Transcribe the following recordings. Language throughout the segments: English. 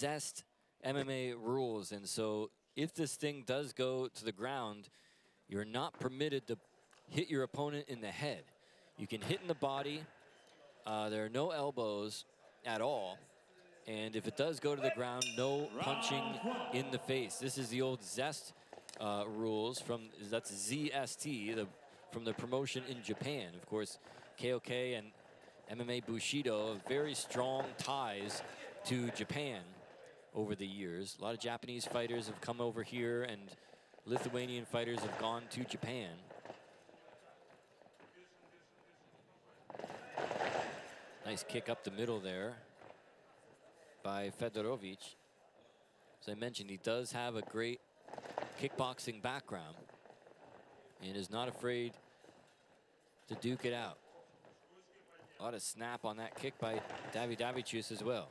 zest MMA rules. And so if this thing does go to the ground, you're not permitted to hit your opponent in the head. You can hit in the body. There are no elbows at all. And if it does go to the ground, no punching in the face. This is the old zest rules from, that's ZST, from the promotion in Japan. Of course, KOK and MMA Bushido have very strong ties to Japan over the years. A lot of Japanese fighters have come over here, and Lithuanian fighters have gone to Japan. Nice kick up the middle there by Fedorovic. As I mentioned, he does have a great kickboxing background and is not afraid to duke it out. A lot of snap on that kick by Daividaviciu as well.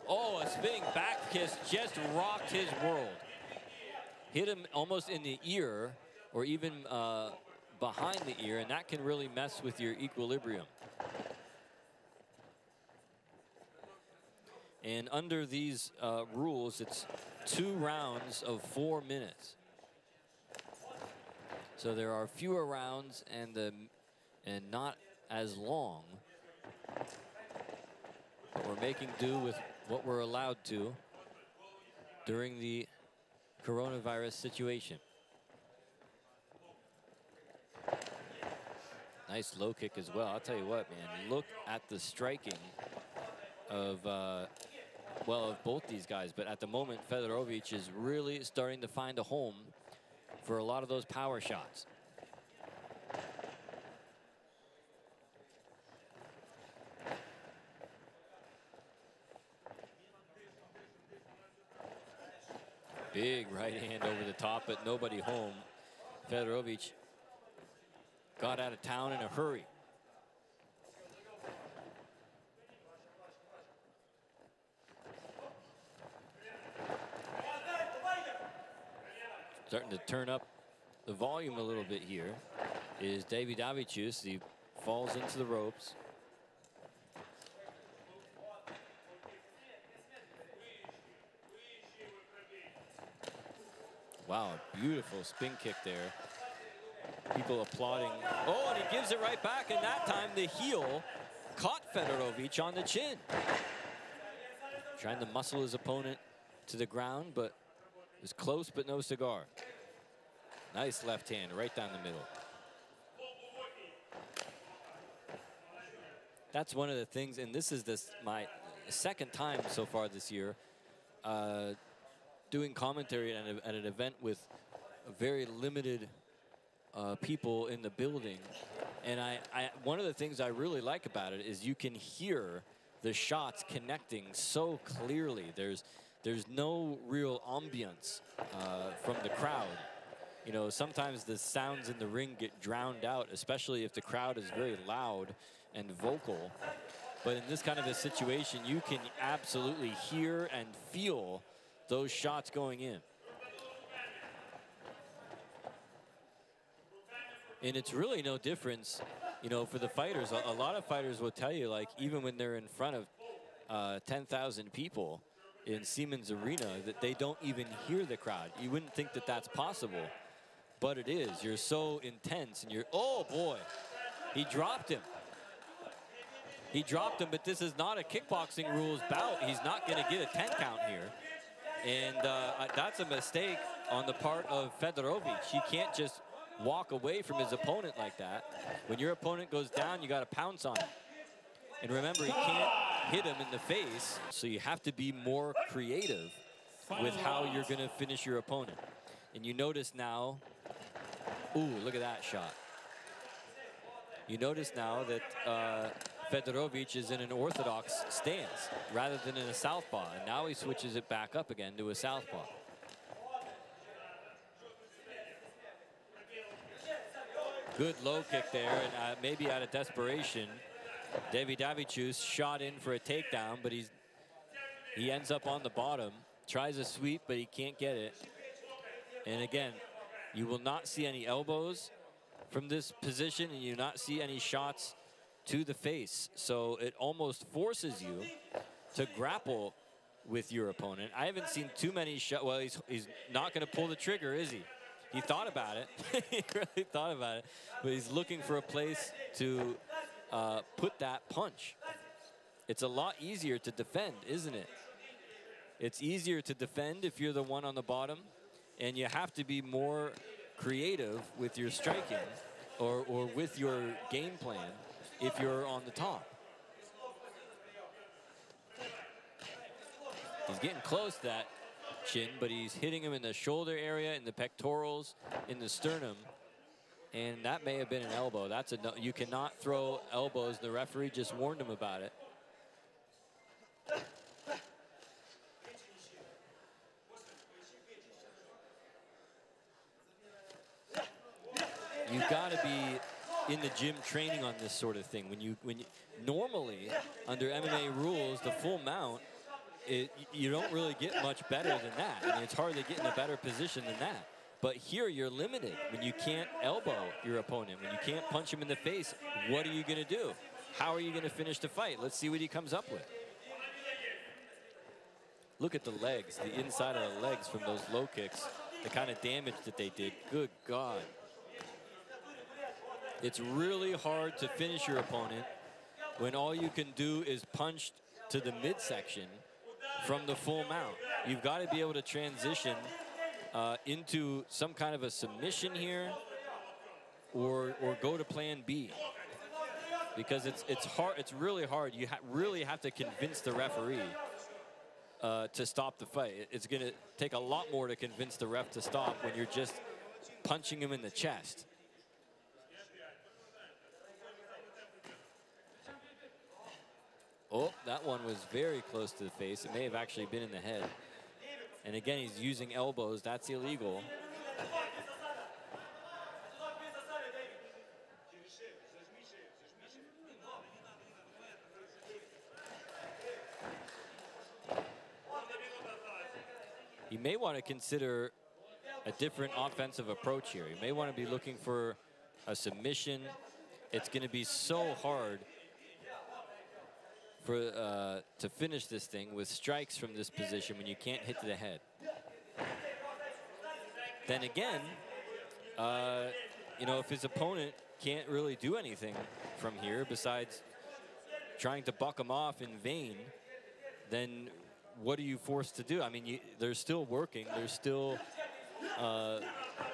Oh, a spinning back kiss just rocked his world. Hit him almost in the ear, or even behind the ear, and that can really mess with your equilibrium. And under these rules, it's 2 rounds of 4 minutes. So there are fewer rounds and not as long. But we're making do with what we're allowed to during the coronavirus situation. Nice low kick as well. I'll tell you what, man, look at the striking of, well, of both these guys. But at the moment, Fedorovic is really starting to find a home for a lot of those power shots. Big right hand over the top, but nobody home. Fedorovic got out of town in a hurry. Starting to turn up the volume a little bit here is Daividaviciu. He falls into the ropes. Wow, beautiful spin kick there. People applauding. Oh, and he gives it right back, and that time the heel caught Fedorovic on the chin. Trying to muscle his opponent to the ground, but it was close, but no cigar. Nice left hand right down the middle. That's one of the things, and this is my second time so far this year doing commentary at an event with a very limited people in the building. And one of the things I really like about it is you can hear the shots connecting so clearly. There's no real ambience from the crowd. You know, sometimes the sounds in the ring get drowned out, especially if the crowd is very loud and vocal. But in this kind of a situation, you can absolutely hear and feel those shots going in. And it's really no difference, you know, for the fighters. A lot of fighters will tell you, like, even when they're in front of 10,000 people in Siemens Arena, that they don't even hear the crowd. You wouldn't think that that's possible, but it is. You're so intense, and you're, oh boy, he dropped him. He dropped him, but this is not a kickboxing rules bout. He's not going to get a 10 count here. And that's a mistake on the part of Fedorovic. He can't just walk away from his opponent like that. When your opponent goes down, you got to pounce on him. And remember, he can't hit him in the face, so you have to be more creative with how you're going to finish your opponent. And you notice now, ooh, look at that shot. You notice now that Fedorovic is in an orthodox stance rather than in a southpaw, and now he switches it back up again to a southpaw. Good low kick there, and maybe out of desperation, Deividaviciu shot in for a takedown, but he ends up on the bottom, tries a sweep, but he can't get it. And again, you will not see any elbows. from this position and you not see any shots to the face. So it almost forces you to grapple with your opponent. I haven't seen too many shots. Well, he's not going to pull the trigger, is he? He thought about it. He really thought about it. But he's looking for a place to put that punch. It's a lot easier to defend, isn't it? It's easier to defend if you're the one on the bottom, and you have to be more creative with your striking or with your game plan if you're on the top. He's getting close to that chin, but he's hitting him in the shoulder area, in the pectorals, in the sternum, and that may have been an elbow. That's a no. You cannot throw elbows. The referee just warned him about it. You've got to be in the gym training on this sort of thing. When you normally under MMA rules, the full mount, you don't really get much better than that. I mean, it's hard to get in a better position than that. But here you're limited when you can't elbow your opponent, when you can't punch him in the face. What are you going to do? How are you going to finish the fight? Let's see what he comes up with. Look at the legs, the inside of the legs from those low kicks, the kind of damage that they did. Good God. It's really hard to finish your opponent when all you can do is punch to the midsection from the full mount. You've got to be able to transition into some kind of a submission here or go to plan B. Because it's hard, it's really hard. You really have to convince the referee to stop the fight. It's going to take a lot more to convince the ref to stop when you're just punching him in the chest. Oh, that one was very close to the face. It may have actually been in the head. And again, he's using elbows. That's illegal. You may want to consider a different offensive approach here. You may want to be looking for a submission. It's going to be so hard to finish this thing with strikes from this position when you can't hit to the head. Then again, you know, if his opponent can't really do anything from here besides trying to buck him off in vain, then what are you forced to do? I mean, they're still working. They're still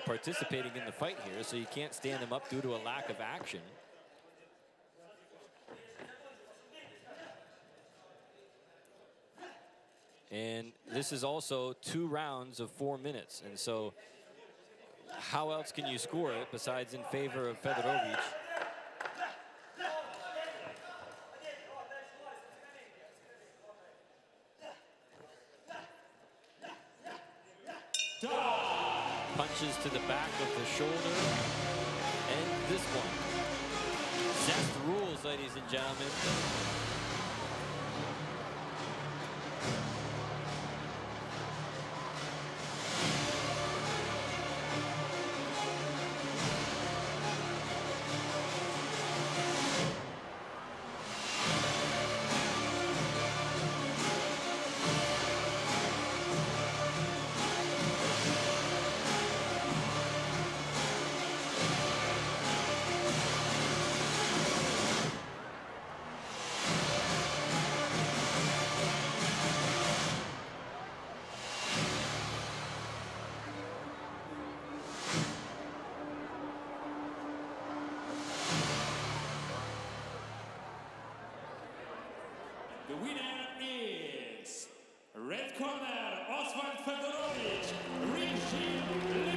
participating in the fight here, so you can't stand them up due to a lack of action. And this is also 2 rounds of 4 minutes. And so how else can you score it besides in favor of Fedorovic? Punches to the back of the shoulder. And this one. Zest rules, ladies and gentlemen. The winner is red corner, Osvald Fedorovic, Lithuania.